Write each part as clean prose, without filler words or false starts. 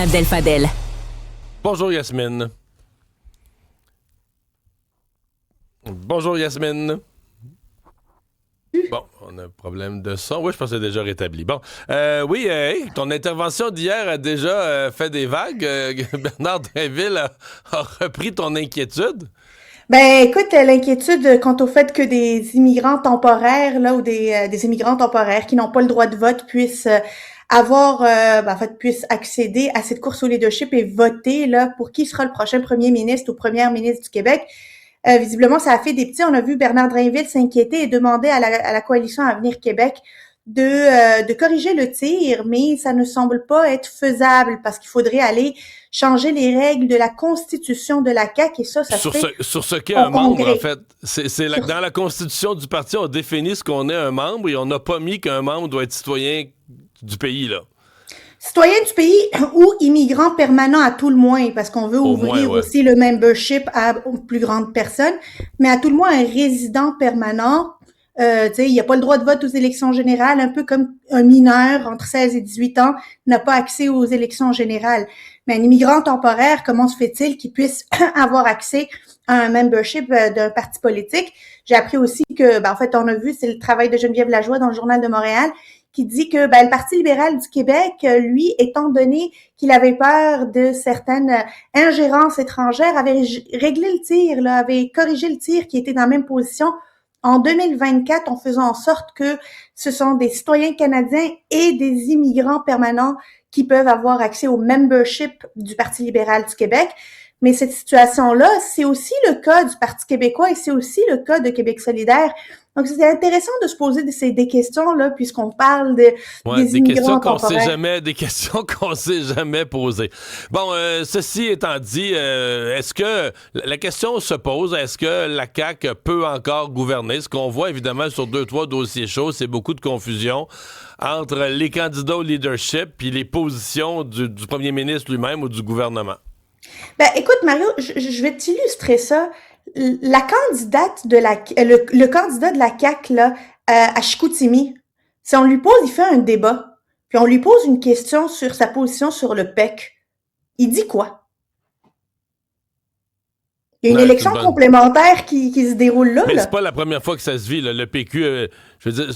Abdel Fadel. Bonjour Yasmine. Bonjour Yasmine. Bon, on a un problème de son. Oui, je pense que c'est déjà rétabli. Bon, oui, ton intervention d'hier a déjà fait des vagues. Bernard Drinville a repris ton inquiétude. Ben, écoute, l'inquiétude quant au fait que des immigrants temporaires, là, ou des immigrants temporaires qui n'ont pas le droit de vote puissent puissent accéder à cette course au leadership et voter, là, pour qui sera le prochain premier ministre ou première ministre du Québec. Visiblement, ça a fait des petits. On a vu Bernard Drinville s'inquiéter et demander à la coalition Avenir Québec de corriger le tir, mais ça ne semble pas être faisable parce qu'il faudrait aller changer les règles de la constitution de la CAQ et ça se fait Sur ce qu'est au un membre, Congrès. en fait. Dans la constitution du parti, on définit ce qu'on est un membre et on n'a pas mis qu'un membre doit être citoyen du pays, là. Citoyen du pays ou immigrant permanent à tout le moins, parce qu'on veut Au ouvrir moins, ouais. aussi le membership à une plus grande personne, mais à tout le moins un résident permanent. Tu sais, il n'y a pas le droit de vote aux élections générales, un peu comme un mineur entre 16 et 18 ans n'a pas accès aux élections générales. Mais un immigrant temporaire, comment se fait-il qu'il puisse avoir accès à un membership d'un parti politique? J'ai appris aussi que, en fait, on a vu, c'est le travail de Geneviève Lajoie dans le Journal de Montréal, qui dit que le Parti libéral du Québec, lui, étant donné qu'il avait peur de certaines ingérences étrangères, avait réglé le tir, là, avait corrigé le tir qui était dans la même position en 2024 en faisant en sorte que ce sont des citoyens canadiens et des immigrants permanents qui peuvent avoir accès au membership du Parti libéral du Québec. Mais cette situation-là, c'est aussi le cas du Parti québécois et c'est aussi le cas de Québec solidaire. Donc, c'est intéressant de se poser des questions-là, puisqu'on parle des immigrants temporaires. Des questions qu'on s'est jamais posées. Bon, ceci étant dit, est-ce que la question se pose, est-ce que la CAQ peut encore gouverner? Ce qu'on voit évidemment sur 2-3 dossiers chauds, c'est beaucoup de confusion entre les candidats au leadership puis les positions du premier ministre lui-même ou du gouvernement. Ben, écoute, Mario, je vais t'illustrer ça. La candidate de le candidat de la CAQ, là, à Chicoutimi, si on lui pose, il fait un débat, puis on lui pose une question sur sa position sur le PEC, il dit quoi? Il y a une élection complémentaire qui se déroule là. Mais là. c'est pas la première fois que ça se vit, là. Le PQ, je veux dire,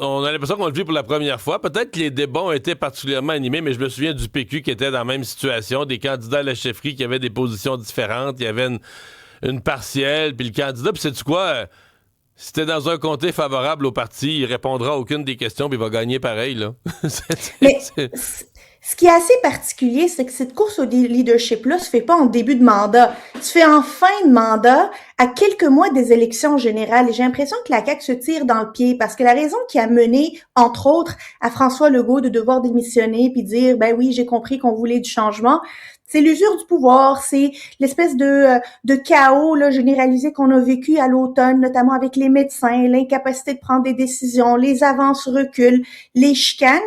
on a l'impression qu'on le vit pour la première fois. Peut-être que les débats ont été particulièrement animés, mais je me souviens du PQ qui était dans la même situation, des candidats à la chefferie qui avaient des positions différentes, il y avait une partielle, puis le candidat, puis sais-tu quoi? Si t'es dans un comté favorable au parti, il répondra à aucune des questions, puis il va gagner pareil, là. Mais ce qui est assez particulier, c'est que cette course au leadership-là se fait pas en début de mandat. Se fait en fin de mandat, à quelques mois des élections générales. Et j'ai l'impression que la CAQ se tire dans le pied parce que la raison qui a mené, entre autres, à François Legault de devoir démissionner puis dire, ben oui, j'ai compris qu'on voulait du changement, c'est l'usure du pouvoir, c'est l'espèce de chaos là, généralisé qu'on a vécu à l'automne, notamment avec les médecins, l'incapacité de prendre des décisions, les avances-reculs, les chicanes.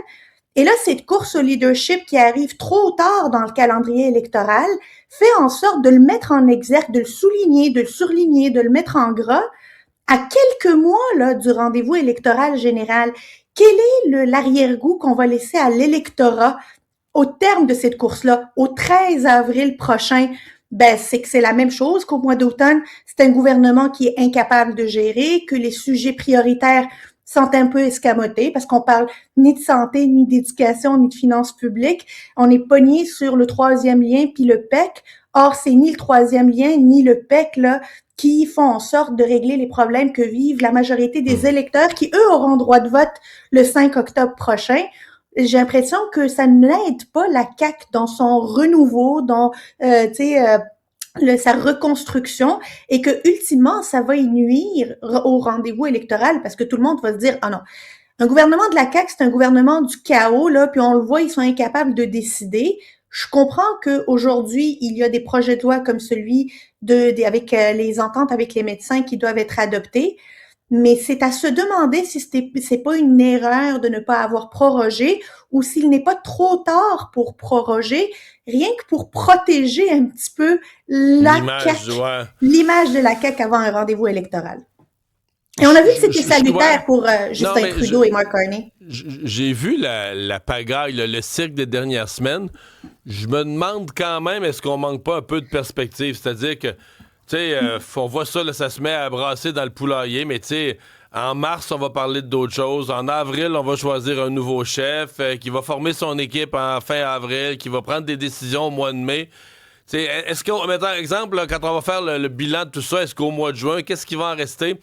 Et là, cette course au leadership qui arrive trop tard dans le calendrier électoral fait en sorte de le mettre en exergue, de le souligner, de le surligner, de le mettre en gras à quelques mois là, du rendez-vous électoral général. Quel est l'arrière-goût qu'on va laisser à l'électorat au terme de cette course-là, au 13 avril prochain? Ben, c'est que c'est la même chose qu'au mois d'automne. C'est un gouvernement qui est incapable de gérer, que les sujets prioritaires sont un peu escamotés parce qu'on parle ni de santé, ni d'éducation, ni de finances publiques. On est pogné sur le troisième lien puis le PEC. Or, c'est ni le troisième lien, ni le PEC, là, qui font en sorte de régler les problèmes que vivent la majorité des électeurs qui, eux, auront droit de vote le 5 octobre prochain. J'ai l'impression que ça n'aide pas la CAQ dans son renouveau, dans, sa reconstruction et que ultimement ça va y nuire au rendez-vous électoral parce que tout le monde va se dire ah non, un gouvernement de la CAQ c'est un gouvernement du chaos là, puis on le voit ils sont incapables de décider. Je comprends que aujourd'hui il y a des projets de loi comme celui avec les ententes avec les médecins qui doivent être adoptés. Mais c'est à se demander si c'est pas une erreur de ne pas avoir prorogé ou s'il n'est pas trop tard pour proroger, rien que pour protéger un petit peu la CAQ, l'image de la CAQ avant un rendez-vous électoral. Et on a vu que c'était salutaire pour Non, Justin mais Trudeau et Mark Carney. j'ai vu la pagaille, le cirque des dernières semaines. Je me demande quand même, est-ce qu'on manque pas un peu de perspective? C'est-à-dire que, tu sais, on voit ça, là, ça se met à brasser dans le poulailler, mais tu sais, en mars, on va parler d'autres choses. En avril, on va choisir un nouveau chef qui va former son équipe en fin avril, qui va prendre des décisions au mois de mai. T'sais, est-ce qu'on, mettons exemple, là, quand on va faire le bilan de tout ça, est-ce qu'au mois de juin, qu'est-ce qui va en rester?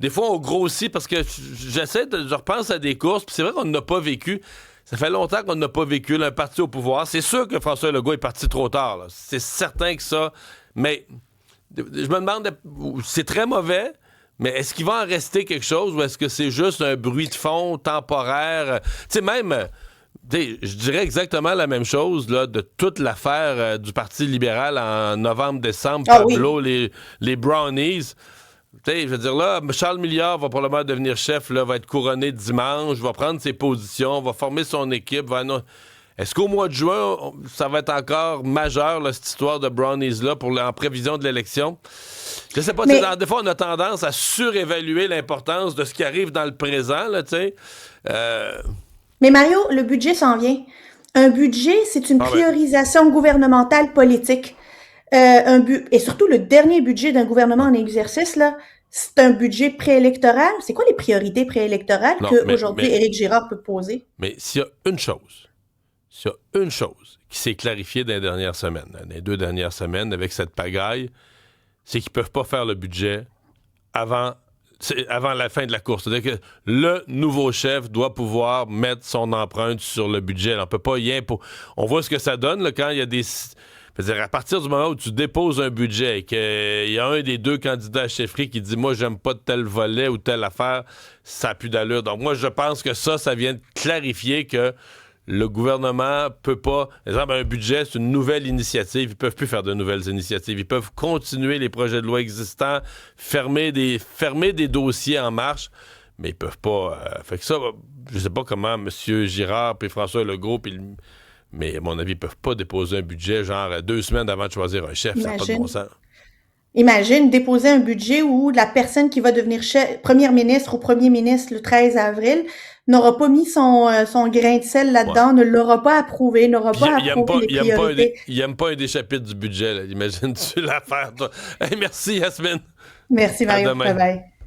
Des fois, on grossit parce que je repense à des courses, puis c'est vrai qu'on n'a pas vécu. Ça fait longtemps qu'on n'a pas vécu là, un parti au pouvoir. C'est sûr que François Legault est parti trop tard. Là. C'est certain que ça. Mais je me demande, c'est très mauvais, mais est-ce qu'il va en rester quelque chose ou est-ce que c'est juste un bruit de fond temporaire? Tu sais, même, je dirais exactement la même chose là, de toute l'affaire du Parti libéral en novembre-décembre. Pablo, oui. les Brownies. Je veux dire, là, Charles Milliard va probablement devenir chef, là, va être couronné dimanche, va prendre ses positions, va former son équipe. Est-ce qu'au mois de juin, ça va être encore majeur, là, cette histoire de Brownies-là, en prévision de l'élection? Je sais pas, mais... des fois, on a tendance à surévaluer l'importance de ce qui arrive dans le présent, là, tu sais. Mais Mario, le budget s'en vient. Un budget, c'est une priorisation gouvernementale politique. Et surtout le dernier budget d'un gouvernement en exercice, là, c'est un budget préélectoral. C'est quoi les priorités préélectorales qu'aujourd'hui Éric Girard peut poser? Mais s'il y a une chose qui s'est clarifiée dans les dernières semaines, dans les 2 dernières semaines avec cette pagaille, c'est qu'ils peuvent pas faire le budget avant la fin de la course. C'est-à-dire que le nouveau chef doit pouvoir mettre son empreinte sur le budget. On peut pas On voit ce que ça donne là, quand il y a des... C'est-à-dire, à partir du moment où tu déposes un budget et qu'il y a un des 2 candidats à chefferie qui dit « Moi, j'aime pas tel volet ou telle affaire », ça n'a plus d'allure. Donc, moi, je pense que ça vient de clarifier que le gouvernement peut pas... Par exemple, un budget, c'est une nouvelle initiative. Ils peuvent plus faire de nouvelles initiatives. Ils peuvent continuer les projets de loi existants, fermer des dossiers en marche, mais ils peuvent pas... Fait que ça, je sais pas comment M. Girard puis François Legault puis mais à mon avis, ils ne peuvent pas déposer un budget genre 2 semaines avant de choisir un chef. Ça n'a pas de bon sens. Imagine déposer un budget où la personne qui va devenir première ministre ou premier ministre le 13 avril n'aura pas mis son grain de sel là-dedans, ne l'aura pas approuvé, n'aura pas approuvé les priorités. Il n'aime pas un des chapitres du budget. Imagine-tu l'affaire, toi. Hey, merci, Yasmine. Merci, Mario. Bye-bye.